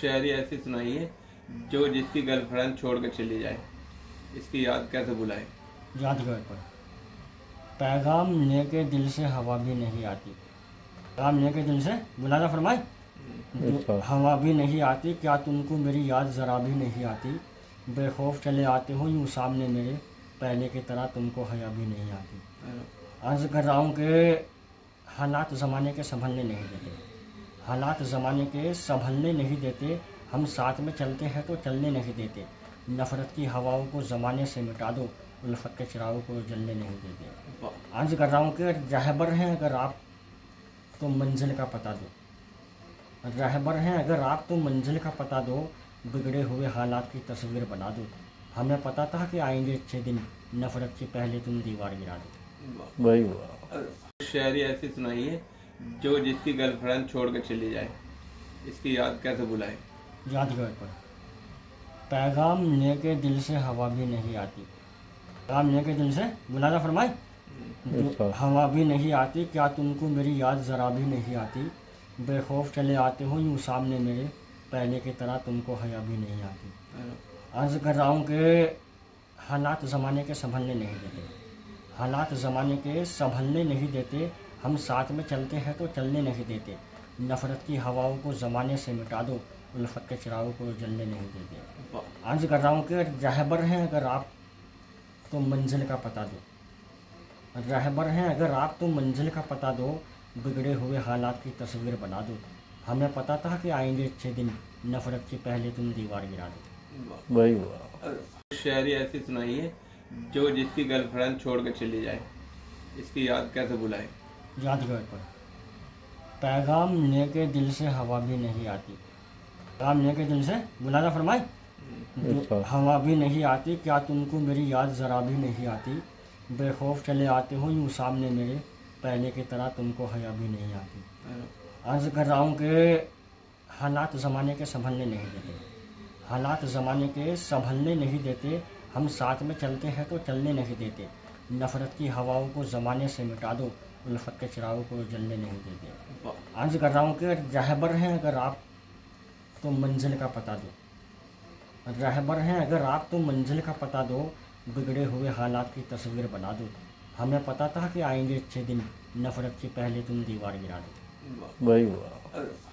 शायरी ऐसी सुनाइए जो जिसकी गर्लफ्रेंड छोड़ के चली जाए, इसकी याद कैसे भुलाए। यादगार पर पैगाम लेके दिल से हवा भी नहीं आती। पैगाम लेके दिल से बुलाना फरमाए जो हवा भी नहीं आती। क्या तुमको मेरी याद ज़रा भी नहीं आती। बेखौफ चले आते हो यूँ सामने मेरे, पहले की तरह तुमको हया भी नहीं आती। अर्ज़ कर रहा हूँ कि हालात ज़माने के संभलने नहीं देते। हालात ज़माने के संभलने नहीं देते। हम साथ में चलते हैं तो चलने नहीं देते। नफ़रत की हवाओं को ज़माने से मिटा दो, उल्फत के चिरागों को जलने नहीं देते। अर्ज़ कर रहा हूँ कि रहबर हैं अगर आप तो मंजिल का पता दो। रहबर हैं अगर आप तो मंजिल का पता दो। बिगड़े हुए हालात की तस्वीर बना दो। हमें पता था कि आएंगे अच्छे दिन, नफ़रत के पहले तुम दीवार गिरा दो। भाई वाह। शायरी ऐसी सुनाइए जो जिसकी गर्लफ्रेंड छोड़ के चली जाए, इसकी याद कैसे भुलाए। यादगार पर पैगाम लेके दिल से हवा भी नहीं आती। पैगाम लेके दिल से बुलाना फरमाए जो हवा भी नहीं आती। क्या तुमको मेरी याद ज़रा भी नहीं आती। बेखौफ चले आते हो यूँ सामने मेरे, पहले की तरह तुमको हया भी नहीं आती। अर्ज़ कर रहा हूँ कि हालात ज़माने के संभलने नहीं देते। हालात ज़माने के संभलने नहीं देते। हम साथ में चलते हैं तो चलने नहीं देते। नफ़रत की हवाओं को ज़माने से मिटा दो, उल्फत के चिरागों को जलने नहीं देते। अर्ज़ कर रहा हूँ कि रहबर हैं अगर आप तो मंजिल का पता दो। रहबर हैं अगर आप तो मंजिल का पता दो। बिगड़े हुए हालात की तस्वीर बना दो। हमें पता था कि आएंगे अच्छे दिन, नफ़रत के पहले तुम दीवार गिरा दो। भाई वाह। शायरी ऐसी सुनाइए जो जिसकी गर्लफ्रेंड छोड़ के चली जाए, इसकी याद कैसे भुलाए। यादगार पर पैगाम लेके दिल से हवा भी नहीं आती। पैगाम लेके दिल से बुलाना फरमाए जो हवा भी नहीं आती। क्या तुमको मेरी याद ज़रा भी नहीं आती। बेखौफ चले आते हो यूँ सामने मेरे, पहले की तरह तुमको हया भी नहीं आती। अर्ज़ कर रहा हूँ कि हालात ज़माने के संभलने नहीं देते। हालात ज़माने के संभलने नहीं देते। हम साथ में चलते हैं तो चलने नहीं देते। नफ़रत की हवाओं को ज़माने से मिटा दो, उल्फत के चिरागों को जलने नहीं देते। अर्ज़ कर रहा हूँ कि रहबर हैं अगर आप तो मंजिल का पता दो। रहबर हैं अगर आप तो मंजिल का पता दो। बिगड़े हुए हालात की तस्वीर बना दो। हमें पता था कि आएंगे अच्छे दिन, नफ़रत के पहले तुम दीवार गिरा दो। भाई वाह।